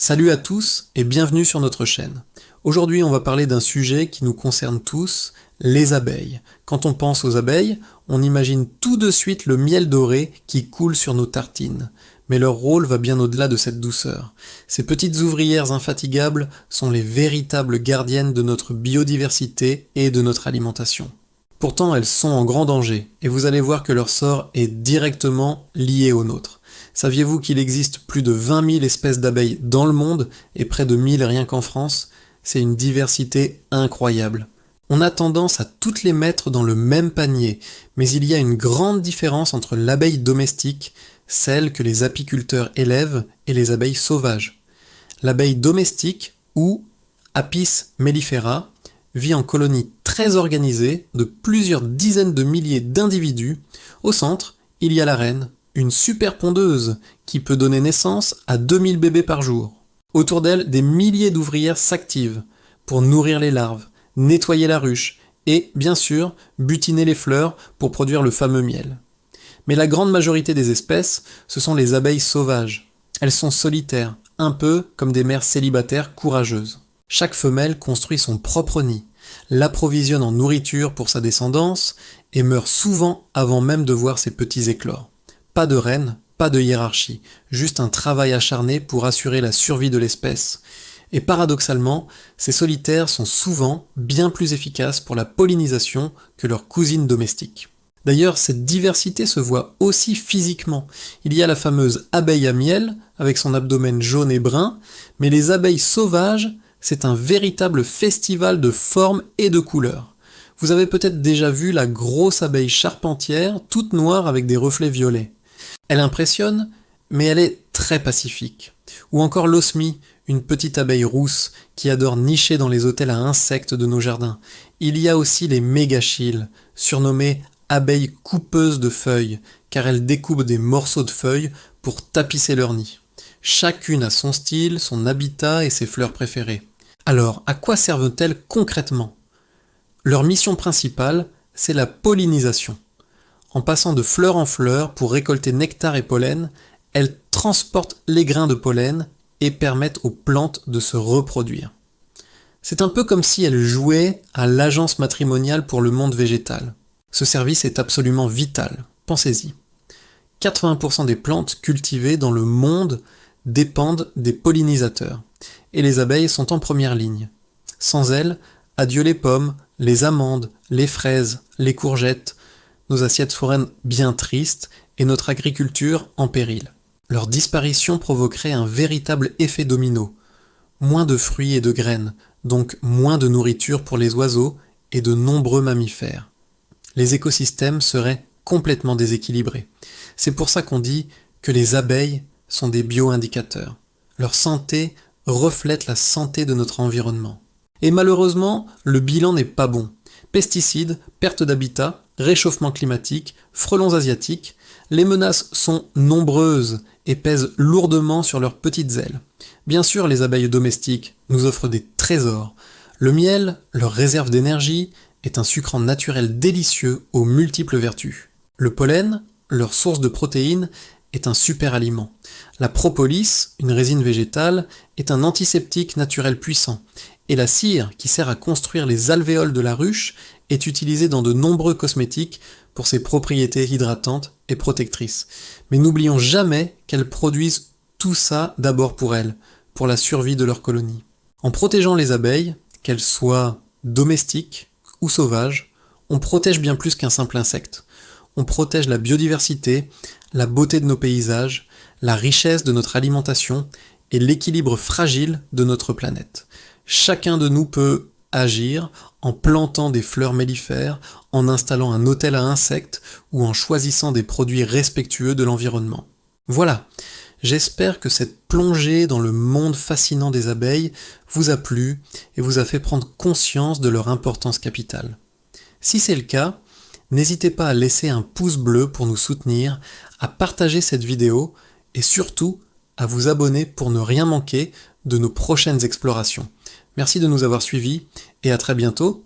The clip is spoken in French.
Salut à tous et bienvenue sur notre chaîne. Aujourd'hui, on va parler d'un sujet qui nous concerne tous, les abeilles. Quand on pense aux abeilles, on imagine tout de suite le miel doré qui coule sur nos tartines. Mais leur rôle va bien au-delà de cette douceur. Ces petites ouvrières infatigables sont les véritables gardiennes de notre biodiversité et de notre alimentation. Pourtant, elles sont en grand danger, et vous allez voir que leur sort est directement lié au nôtre. Saviez-vous qu'il existe plus de 20 000 espèces d'abeilles dans le monde, et près de 1000 rien qu'en France? C'est une diversité incroyable. On a tendance à toutes les mettre dans le même panier, mais il y a une grande différence entre l'abeille domestique, celle que les apiculteurs élèvent, et les abeilles sauvages. L'abeille domestique, ou Apis mellifera, vit en colonies très organisées de plusieurs dizaines de milliers d'individus. Au centre, il y a la reine, une super pondeuse qui peut donner naissance à 2000 bébés par jour. Autour d'elle, des milliers d'ouvrières s'activent pour nourrir les larves, nettoyer la ruche et, bien sûr, butiner les fleurs pour produire le fameux miel. Mais la grande majorité des espèces, ce sont les abeilles sauvages. Elles sont solitaires, un peu comme des mères célibataires courageuses. Chaque femelle construit son propre nid, l'approvisionne en nourriture pour sa descendance et meurt souvent avant même de voir ses petits éclore. Pas de reine, pas de hiérarchie, juste un travail acharné pour assurer la survie de l'espèce. Et paradoxalement, ces solitaires sont souvent bien plus efficaces pour la pollinisation que leurs cousines domestiques. D'ailleurs, cette diversité se voit aussi physiquement. Il y a la fameuse abeille à miel, avec son abdomen jaune et brun, mais les abeilles sauvages, c'est un véritable festival de formes et de couleurs. Vous avez peut-être déjà vu la grosse abeille charpentière, toute noire avec des reflets violets. Elle impressionne, mais elle est très pacifique. Ou encore l'osmie, une petite abeille rousse qui adore nicher dans les hôtels à insectes de nos jardins. Il y a aussi les mégachilles, surnommées abeilles coupeuses de feuilles, car elles découpent des morceaux de feuilles pour tapisser leur nid. Chacune a son style, son habitat et ses fleurs préférées. Alors, à quoi servent-elles concrètement ? Leur mission principale, c'est la pollinisation. En passant de fleur en fleur pour récolter nectar et pollen, elles transportent les grains de pollen et permettent aux plantes de se reproduire. C'est un peu comme si elles jouaient à l'agence matrimoniale pour le monde végétal. Ce service est absolument vital, pensez-y. 80% des plantes cultivées dans le monde dépendent des pollinisateurs, et les abeilles sont en première ligne. Sans elles, adieu les pommes, les amandes, les fraises, les courgettes. Nos assiettes seraient bien tristes et notre agriculture en péril. Leur disparition provoquerait un véritable effet domino. Moins de fruits et de graines, donc moins de nourriture pour les oiseaux et de nombreux mammifères. Les écosystèmes seraient complètement déséquilibrés. C'est pour ça qu'on dit que les abeilles sont des bioindicateurs. Leur santé reflète la santé de notre environnement. Et malheureusement, le bilan n'est pas bon. Pesticides, perte d'habitat, réchauffement climatique, frelons asiatiques, les menaces sont nombreuses et pèsent lourdement sur leurs petites ailes. Bien sûr, les abeilles domestiques nous offrent des trésors. Le miel, leur réserve d'énergie, est un sucrant naturel délicieux aux multiples vertus. Le pollen, leur source de protéines, est un super aliment. La propolis, une résine végétale, est un antiseptique naturel puissant. Et la cire, qui sert à construire les alvéoles de la ruche, est utilisée dans de nombreux cosmétiques pour ses propriétés hydratantes et protectrices. Mais n'oublions jamais qu'elles produisent tout ça d'abord pour elles, pour la survie de leur colonie. En protégeant les abeilles, qu'elles soient domestiques ou sauvages, on protège bien plus qu'un simple insecte. On protège la biodiversité, la beauté de nos paysages, la richesse de notre alimentation et l'équilibre fragile de notre planète. Chacun de nous peut agir en plantant des fleurs mellifères, en installant un hôtel à insectes ou en choisissant des produits respectueux de l'environnement. Voilà, j'espère que cette plongée dans le monde fascinant des abeilles vous a plu et vous a fait prendre conscience de leur importance capitale. Si c'est le cas, n'hésitez pas à laisser un pouce bleu pour nous soutenir, à partager cette vidéo et surtout à vous abonner pour ne rien manquer de nos prochaines explorations. Merci de nous avoir suivis et à très bientôt